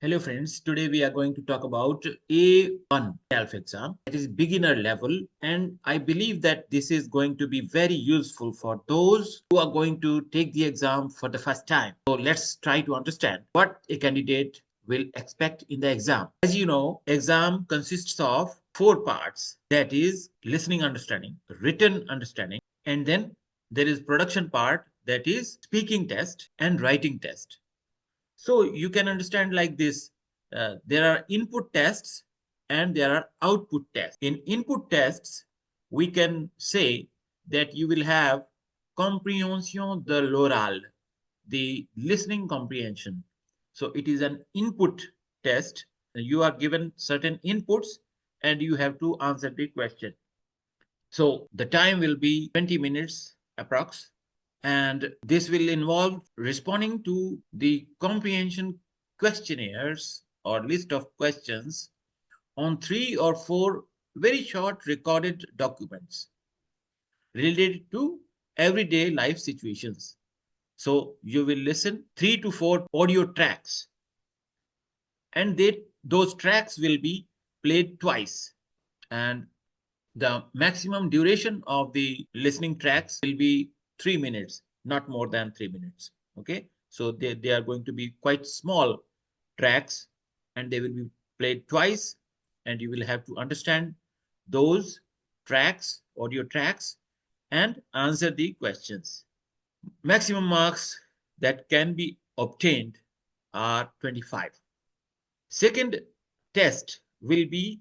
Hello friends, today we are going to talk about A1 DELF exam, that is beginner level, and I believe that this is going to be very useful for those who are going to take the exam for the first time. So let's try to understand what a candidate will expect in the exam. As you know, exam consists of four parts, that is listening understanding, written understanding, and then there is production part, that is speaking test and writing test. So you can understand like this. There are input tests and there are output tests. In input tests, we can say that you will have compréhension de l'oral, the listening comprehension. So it is an input test. You are given certain inputs and you have to answer the question. So the time will be 20 minutes approx, and this will involve responding to the comprehension questionnaires or list of questions on 3 or 4 very short recorded documents related to everyday life situations. So you will listen 3 to 4 audio tracks, and those tracks will be played twice, and the maximum duration of the listening tracks will be 3 minutes, not more than 3 minutes. Okay, so they are going to be quite small tracks and they will be played twice, and you will have to understand those tracks, audio tracks, and answer the questions. Maximum marks that can be obtained are 25. Second test will be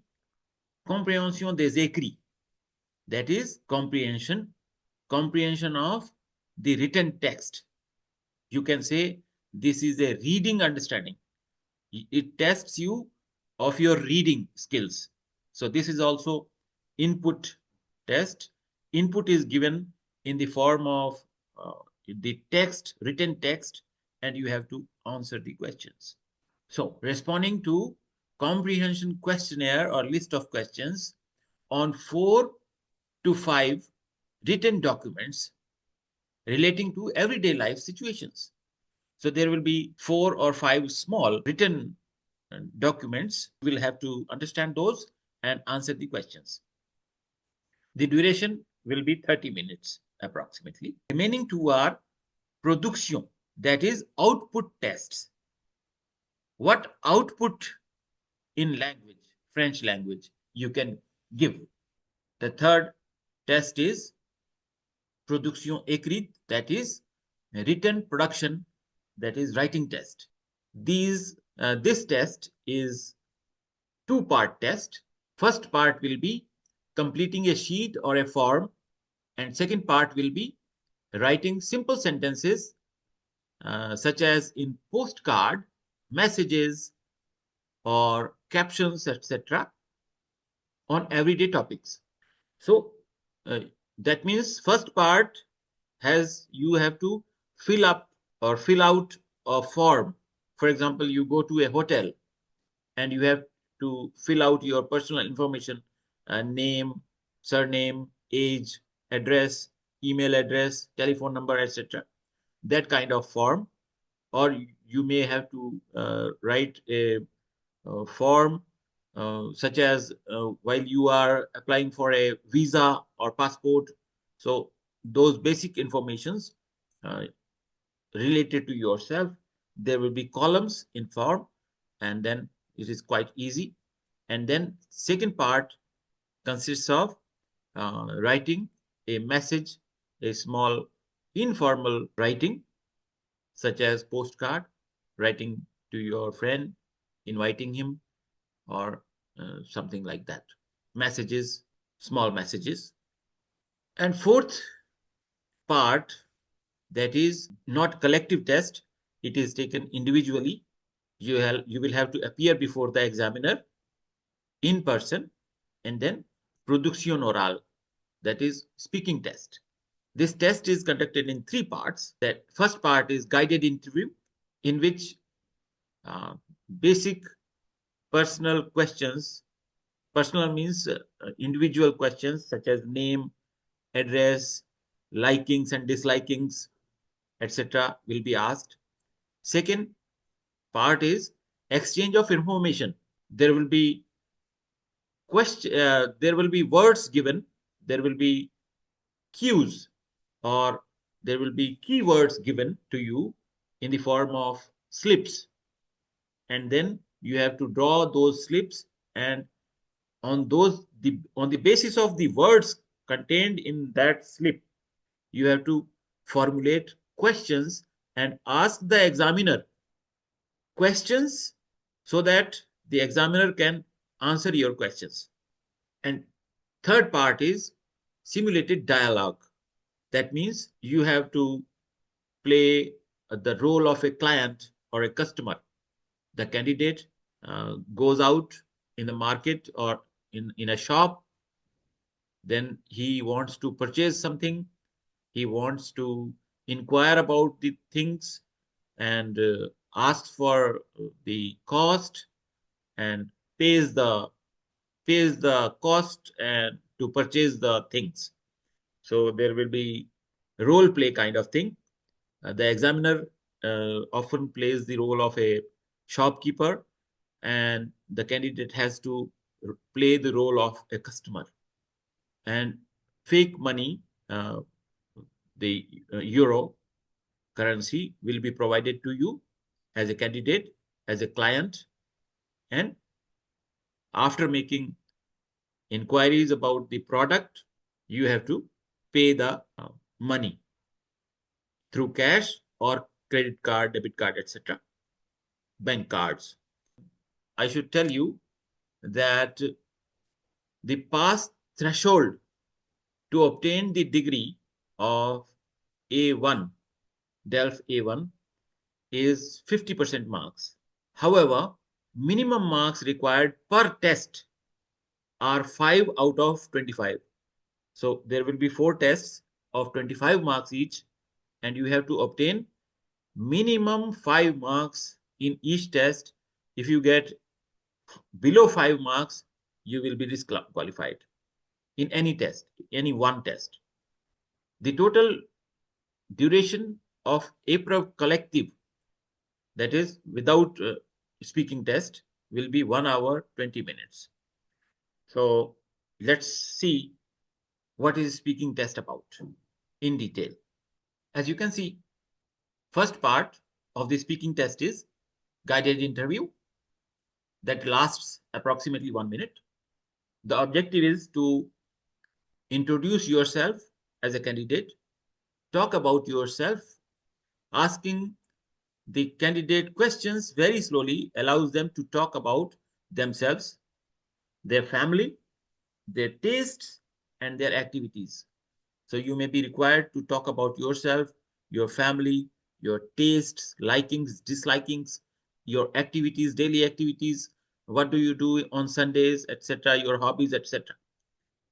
compréhension des écrits, that is comprehension of the written text. You can say this is a reading understanding. It tests you of your reading skills. So this is also input test. Input is given in the form of the text, written text, and you have to answer the questions. So responding to comprehension questionnaire or list of questions on 4 to 5 written documents relating to everyday life situations. So there will be 4 or 5 small written documents. You will have to understand those and answer the questions. The duration will be 30 minutes approximately. Remaining 2 are production, that is output tests. What output in language, French language, you can give? The third test is production écrite, that is written production, that is writing test. This test is 2-part test. First part will be completing a sheet or a form, and second part will be writing simple sentences such as in postcard, messages, or captions, etc., on everyday topics. So that means first part has you have to fill up or fill out a form. For example, you go to a hotel and you have to fill out your personal information, name, surname, age, address, email address, telephone number, etc., that kind of form. Or you may have to write a form such as while you are applying for a visa or passport. So those basic informations uh, related to yourself, there will be columns in form, and then it is quite easy. And then second part consists of writing a message, a small informal writing such as postcard, writing to your friend, inviting him, or something like that. Messages, small messages. And fourth part, that is not collective test, it is taken individually. You will have to appear before the examiner in person, and then production oral, that is speaking test. This test is conducted in 3 parts. That first part is guided interview, in which uh, basic personal questions, personal means individual questions such as name, address, likings and dislikings, etc., will be asked. Second part is exchange of information. There will be there will be words given, there will be cues, or there will be keywords given to you in the form of slips, and then you have to draw those slips, and on the basis of the words contained in that slip, you have to formulate questions and ask the examiner questions so that the examiner can answer your questions. And third part is simulated dialogue. That means you have to play the role of a client or a customer. The candidate goes out in the market or in a shop, then he wants to purchase something, he wants to inquire about the things, and asks for the cost, and pays the cost and to purchase the things. So there will be role play kind of thing. The examiner often plays the role of a shopkeeper, and the candidate has to play the role of a customer. And fake money, the euro currency, will be provided to you as a candidate, as a client, and after making inquiries about the product, you have to pay the money through cash or credit card, debit card, etc., bank cards. I should tell you that the pass threshold to obtain the degree of A1, DELF A1, is 50% marks. However, minimum marks required per test are 5 out of 25. So there will be 4 tests of 25 marks each, and you have to obtain minimum 5 marks in each test. If you get below 5 marks, you will be disqualified in any test, any one test. The total duration of APRAV collective, that is without speaking test, will be 1 hour 20 minutes. So let's see what is speaking test about in detail. As you can see, first part of the speaking test is guided interview that lasts approximately 1 minute. The objective is to introduce yourself as a candidate, talk about yourself. Asking the candidate questions very slowly allows them to talk about themselves, their family, their tastes, and their activities. So you may be required to talk about yourself, your family, your tastes, likings, dislikings, your activities, daily activities, what do you do on Sundays, etc., your hobbies, etc.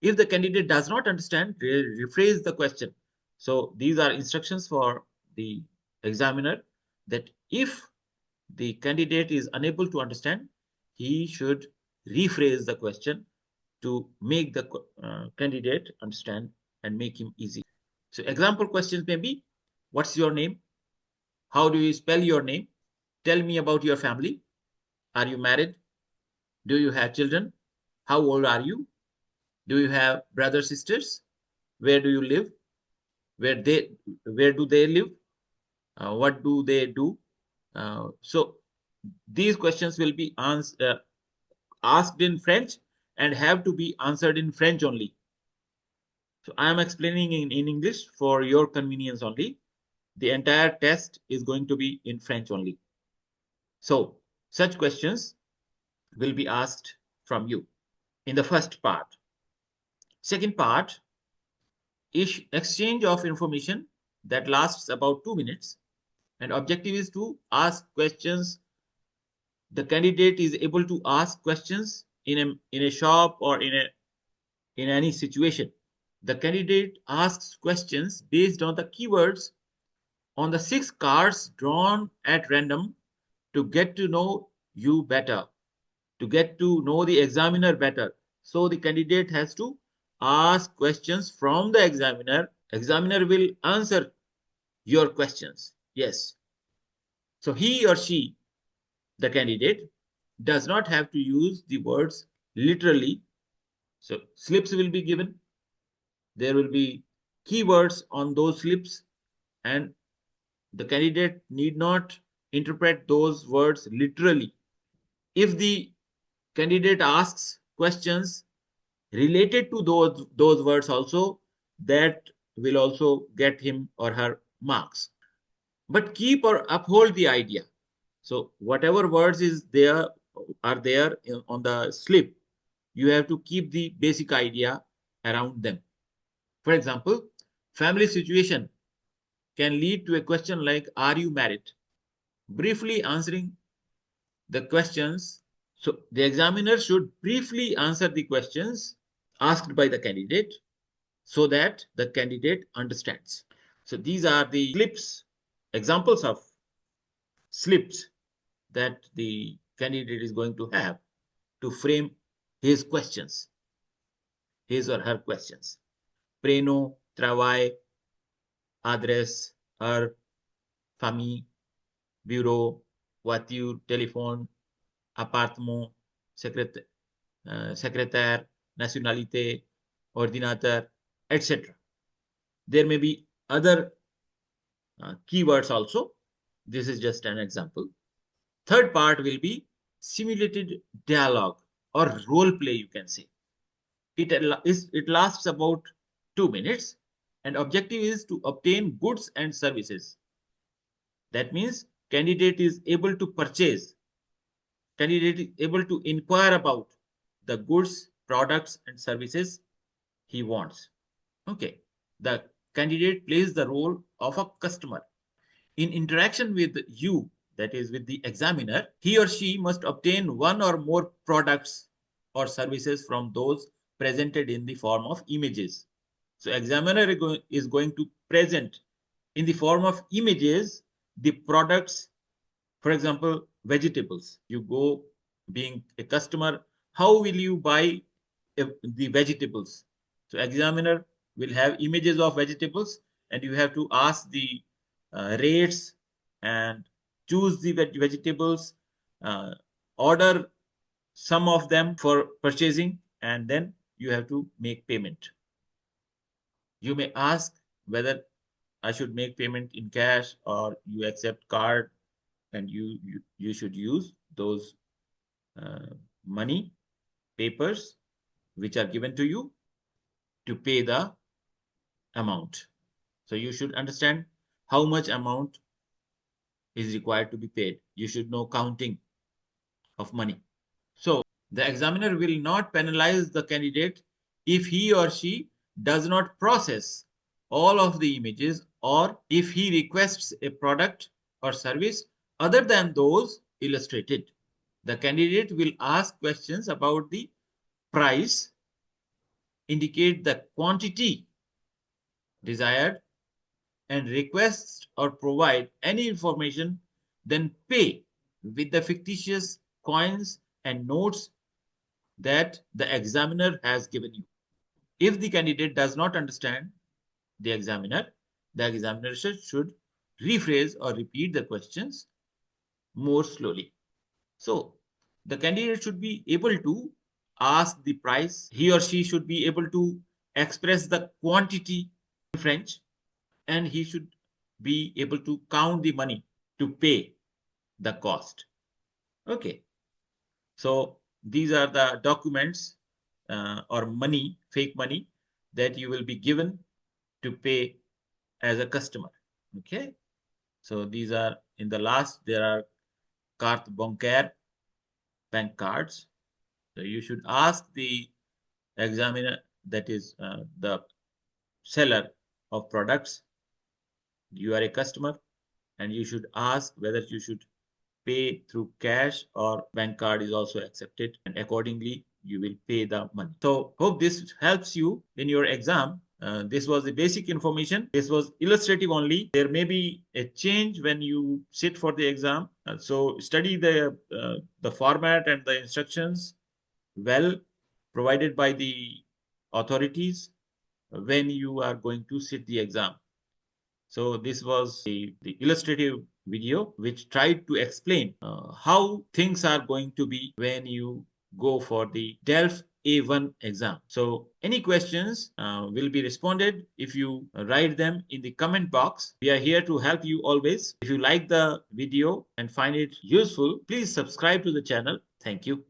If the candidate does not understand, rephrase the question. So these are instructions for the examiner, that if the candidate is unable to understand, he should rephrase the question to make the candidate understand and make him easy. So example questions may be, what's your name? How do you spell your name? Tell me about your family. Are you married? Do you have children? How old are you? Do you have brothers, sisters? Where do you live? Where they where do they live? What do they do? So these questions will be asked in French and have to be answered in French only. So I am explaining in English for your convenience only. The entire test is going to be in French only. So such questions will be asked from you in the first part. Second part is exchange of information that lasts about 2 minutes, and objective is to ask questions. The candidate is able to ask questions in a shop or in any situation. The candidate asks questions based on the keywords on the 6 cards drawn at random to get to know you better, to get to know the examiner better. So the candidate has to ask questions from the examiner. Examiner will answer your questions. Yes. So he or she the candidate does not have to use the words literally. So slips will be given. There will be keywords on those slips, and the candidate need not interpret those words literally. If the candidate asks questions related to those words also, that will also get him or her marks. But keep or uphold the idea. So whatever words is there are there on the slip, you have to keep the basic idea around them. For example, family situation can lead to a question like, are you married? Briefly answering the questions. So the examiner should briefly answer the questions asked by the candidate so that the candidate understands. So these are the slips, examples of slips that the candidate is going to have to frame his questions, his or her questions. Prénom, travail, adresse, heure, famille, bureau, voiture, téléphone, appartement, secrétaire, nationalité, ordinateur, etc. There may be other keywords also. This is just an example. Third part will be simulated dialogue or role play, you can say. It lasts about 2 minutes, and objective is to obtain goods and services. That means candidate is able to purchase, candidate is able to inquire about the goods, products, and services he wants. Okay. The candidate plays the role of a customer. In interaction with you, that is with the examiner, he or she must obtain one or more products or services from those presented in the form of images. So examiner is going to present in the form of images the products. For example, vegetables. You go being a customer, how will you buy the vegetables? So examiner will have images of vegetables, and you have to ask the rates and choose the vegetables, uh, order some of them for purchasing, and then you have to make payment. You may ask whether I should make payment in cash or you accept card, and you should use those uh, money papers which are given to you to pay the amount. So you should understand how much amount is required to be paid. You should know counting of money. So the examiner will not penalize the candidate if he or she does not process all of the images, or if he requests a product or service other than those illustrated. The candidate will ask questions about the price, indicate the quantity desired, and request or provide any information, then pay with the fictitious coins and notes that the examiner has given you. If the candidate does not understand the examiner should rephrase or repeat the questions more slowly. So the candidate should be able to ask the price. He or she should be able to express the quantity in French, and he should be able to count the money to pay the cost. Okay. So these are the documents or money, fake money, that you will be given to pay as a customer. Okay. So these are in the last, there are carte bancaire, bank cards. So you should ask the examiner, that is the seller of products. You are a customer, and you should ask whether you should pay through cash or bank card is also accepted, and accordingly you will pay the money. So hope this helps you in your exam. This was the basic information. This was illustrative only. There may be a change when you sit for the exam. So study the format and the instructions well provided by the authorities when you are going to sit the exam. So this was the illustrative video which tried to explain how things are going to be when you go for the DELF A1 exam. So any questions will be responded if you write them in the comment box. We are here to help you always. If you like the video and find it useful, please subscribe to the channel. Thank you.